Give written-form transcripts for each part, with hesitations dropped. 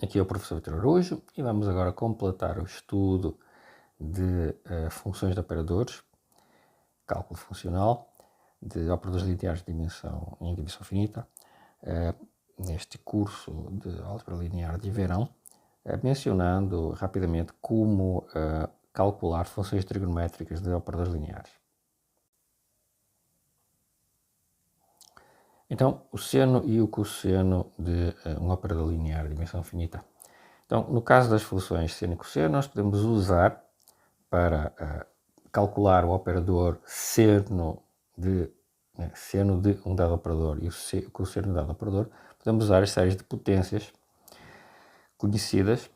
Aqui é o professor Vitor Araújo e vamos agora completar o estudo de funções de operadores, cálculo funcional, de operadores lineares em dimensão finita, neste curso de álgebra linear de verão, mencionando rapidamente como calcular funções trigonométricas de operadores lineares. Então, o seno e o cosseno de um operador linear de dimensão finita. Então, no caso das funções seno e cosseno, nós podemos usar para calcular o operador seno de um dado operador e o cosseno de um dado operador, podemos usar as séries de potências conhecidas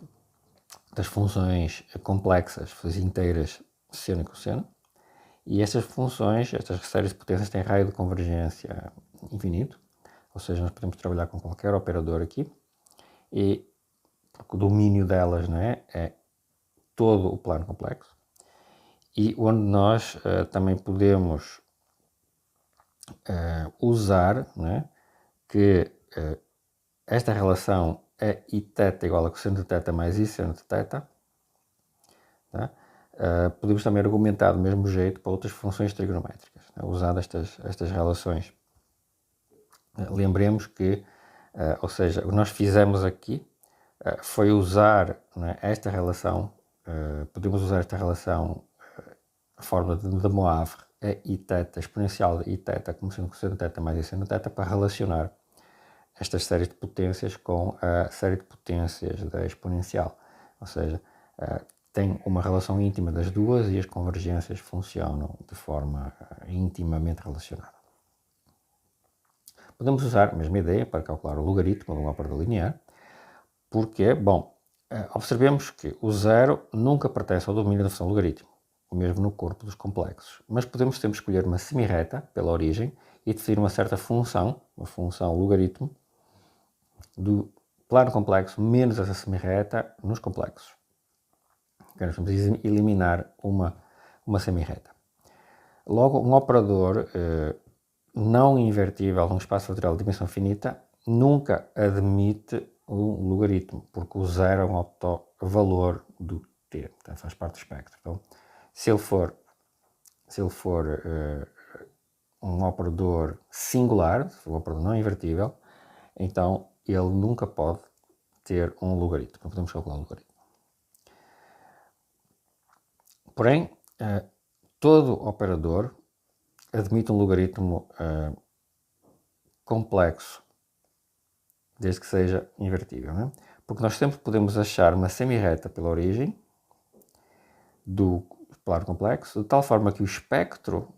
das funções complexas, funções inteiras, seno e cosseno. E estas funções, estas séries de potências têm raio de convergência infinito, ou seja, nós podemos trabalhar com qualquer operador aqui, e porque o domínio delas é todo o plano complexo, e onde nós também podemos usar que esta relação é iθ igual a cosseno de θ mais i seno de θ. Tá? Podemos também argumentar do mesmo jeito para outras funções trigonométricas, usando estas relações. Lembremos que, ou seja, o que nós fizemos aqui foi usar esta relação, podemos usar esta relação, a fórmula de Moivre é iθ exponencial de iθ como sendo cosseno de θ mais i seno de θ, para relacionar estas séries de potências com a série de potências da exponencial, ou seja, tem uma relação íntima das duas e as convergências funcionam de forma intimamente relacionada. Podemos usar a mesma ideia para calcular o logaritmo de um operador linear, porque, bom, observemos que o zero nunca pertence ao domínio da função logaritmo, mesmo no corpo dos complexos, mas podemos sempre escolher uma semirreta pela origem e definir uma certa função, uma função logaritmo, do plano complexo menos essa semirreta nos complexos. Nós vamos eliminar uma semirreta. Logo, um operador não invertível num espaço fatorial de dimensão finita nunca admite um logaritmo, porque o zero é um autovalor do t, portanto, faz parte do espectro. Então, se ele for um operador singular, se for um operador não invertível, então ele nunca pode ter um logaritmo, não podemos calcular um logaritmo. Porém, todo operador admite um logaritmo complexo, desde que seja invertível, não é? Porque nós sempre podemos achar uma semirreta pela origem do plano complexo, de tal forma que o espectro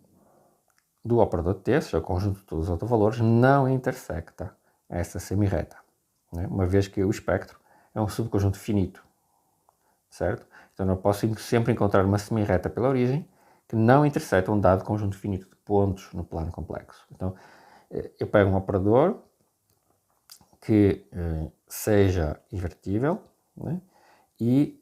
do operador t, seja o conjunto de todos os autovalores, não intersecta essa semirreta, né? Uma vez que o espectro é um subconjunto finito, certo? Então eu posso sempre encontrar uma semirreta pela origem que não intersecta um dado conjunto finito de pontos no plano complexo. Então eu pego um operador que seja invertível, né? E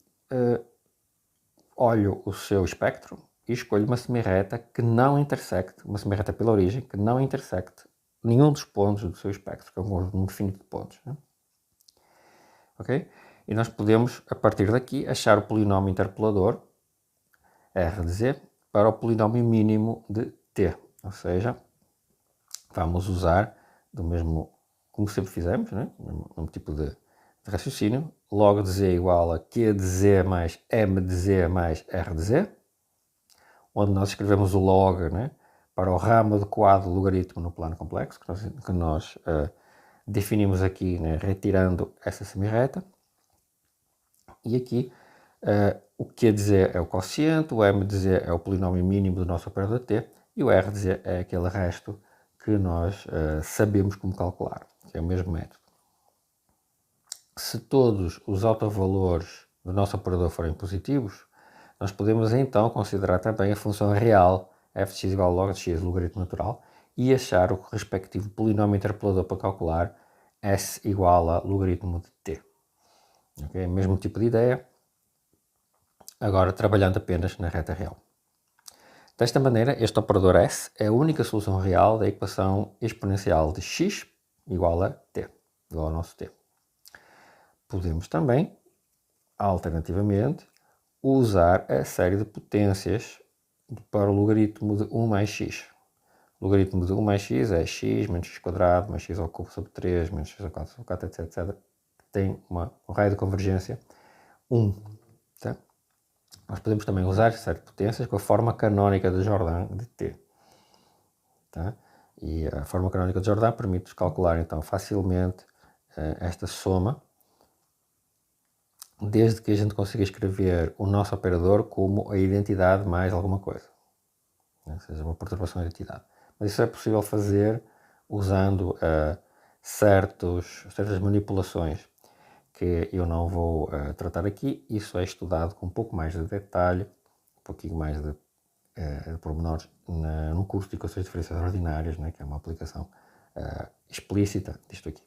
olho o seu espectro e escolho uma semirreta que não intersecte, uma semirreta pela origem, que não intersecte nenhum dos pontos do seu espectro, que é um conjunto finito de pontos, né? Ok? E nós podemos, a partir daqui, achar o polinómio interpolador, R de Z, para o polinómio mínimo de T. Ou seja, vamos usar do mesmo, como sempre fizemos, né? O mesmo tipo de raciocínio. Log de Z igual a Q de Z mais M de Z mais R de Z, onde nós escrevemos o log, né, para o ramo adequado do logaritmo no plano complexo, que nós definimos aqui, né, retirando essa semirreta. E aqui o Q de Z é o quociente, o M de Z é o polinómio mínimo do nosso operador T e o R de Z é aquele resto que nós sabemos como calcular, que é o mesmo método. Se todos os autovalores do nosso operador forem positivos, nós podemos então considerar também a função real f de x igual a log de x, logaritmo natural, e achar o respectivo polinómio interpolador para calcular s igual a logaritmo de t. Okay? Mesmo tipo de ideia, agora trabalhando apenas na reta real. Desta maneira, este operador s é a única solução real da equação exponencial de x igual a t, igual ao nosso t. Podemos também, alternativamente, usar a série de potências para o logaritmo de 1 mais x. O logaritmo de 1 mais x é x menos x quadrado, mais x ao cubo sobre 3, menos x ao 4 sobre 4, etc, etc. Tem um raio de convergência 1. Tá? Nós podemos também usar esta série de potências com a forma canónica de Jordan de t. Tá? E a forma canónica de Jordan permite-nos calcular então facilmente esta soma, desde que a gente consiga escrever o nosso operador como a identidade mais alguma coisa, ou seja, uma perturbação de identidade. Mas isso é possível fazer usando certas manipulações que eu não vou tratar aqui. Isso é estudado com um pouco mais de detalhe, um pouquinho mais de pormenores no curso de equações diferenciais ordinárias, né, que é uma aplicação explícita disto aqui.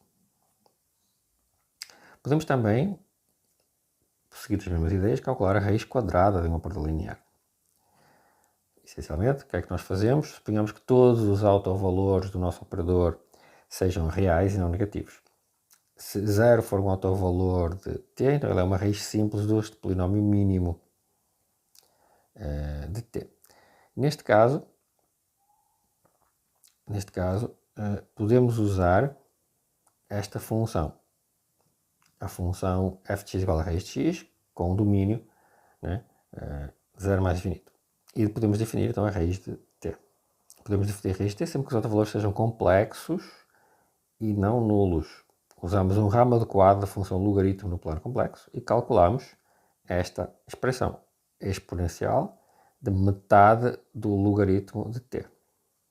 Podemos também, seguindo as mesmas ideias, calcular a raiz quadrada de um operador linear. Essencialmente, o que é que nós fazemos? Suponhamos que todos os autovalores do nosso operador sejam reais e não negativos. Se 0 for um autovalor de t, então ele é uma raiz simples deste polinómio mínimo de t. Neste caso, podemos usar esta função, a função f de x igual a raiz de x, com um domínio, né, 0 mais infinito. E podemos definir então a raiz de t. Podemos definir a raiz de t sempre que os autovalores sejam complexos e não nulos. Usamos um ramo adequado da função logaritmo no plano complexo e calculamos esta expressão exponencial de metade do logaritmo de t.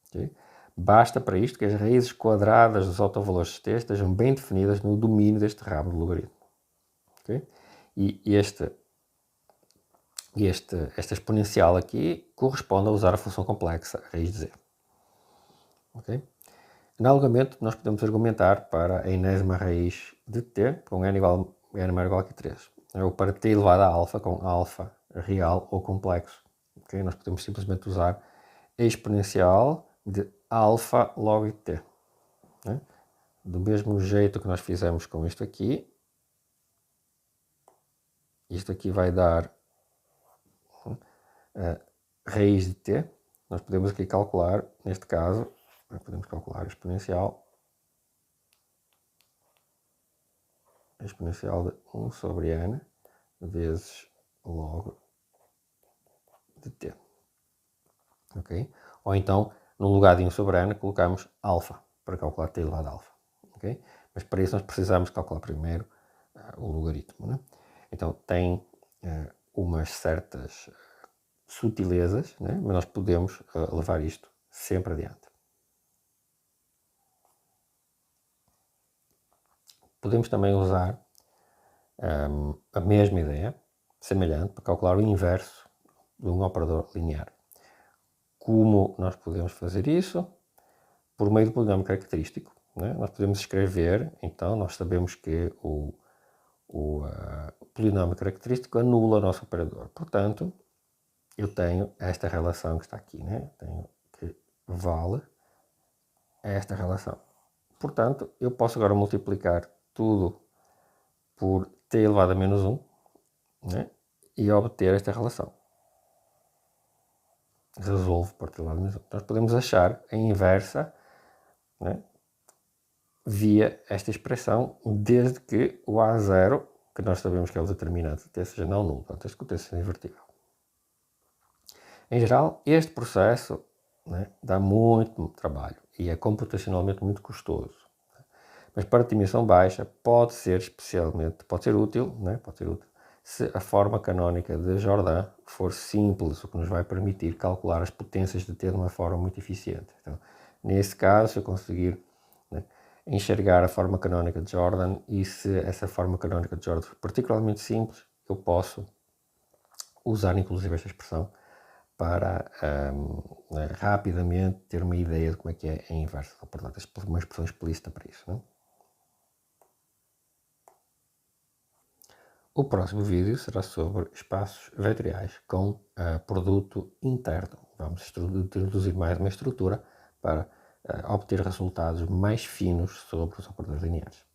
Okay? Basta para isto que as raízes quadradas dos autovalores de t estejam bem definidas no domínio deste ramo de logaritmo. Okay? E esta exponencial aqui corresponde a usar a função complexa, a raiz de z. Okay? Analogamente, nós podemos argumentar para a enésima raiz de t com n maior ou igual que 3. Ou para t elevado a alfa, com alfa real ou complexo. Okay? Nós podemos simplesmente usar a exponencial de alfa log t. Né? Do mesmo jeito que nós fizemos com isto aqui vai dar a raiz de t. Nós podemos aqui calcular, neste caso, podemos calcular a exponencial de 1 sobre n vezes log de t. Okay? Ou então, no lugar de 1 sobre n, colocamos alfa, para calcular t elevado a alfa. Okay? Mas para isso nós precisamos calcular primeiro o logaritmo. Né? Então, tem umas certas sutilezas, né? Mas nós podemos levar isto sempre adiante. Podemos também usar a mesma ideia, semelhante, para calcular o inverso de um operador linear. Como nós podemos fazer isso? Por meio do polinómio característico. Né? Nós podemos escrever, então, nós sabemos que o polinómio característico anula o nosso operador. Portanto, eu tenho esta relação que está aqui, né? Tenho que vale esta relação. Portanto, eu posso agora multiplicar tudo por t elevado a menos 1, né? E obter esta relação. Resolvo por t elevado a menos 1. Nós podemos achar a inversa, né? Via esta expressão, desde que o A0, que nós sabemos que é o determinante de t, seja não nulo. Portanto, este que seja invertível. Em geral, este processo, né, dá muito trabalho e é computacionalmente muito custoso. Mas para dimensão baixa pode ser útil, né, se a forma canónica de Jordan for simples, o que nos vai permitir calcular as potências de t de uma forma muito eficiente. Então, nesse caso, se eu conseguir, né, enxergar a forma canónica de Jordan, e se essa forma canónica de Jordan for particularmente simples, eu posso usar inclusive esta expressão para rapidamente ter uma ideia de como é que é a inversa. Portanto, uma expressão explícita para isso. Não? O próximo vídeo será sobre espaços vetoriais com produto interno. Vamos introduzir mais uma estrutura para obter resultados mais finos sobre os operadores lineares.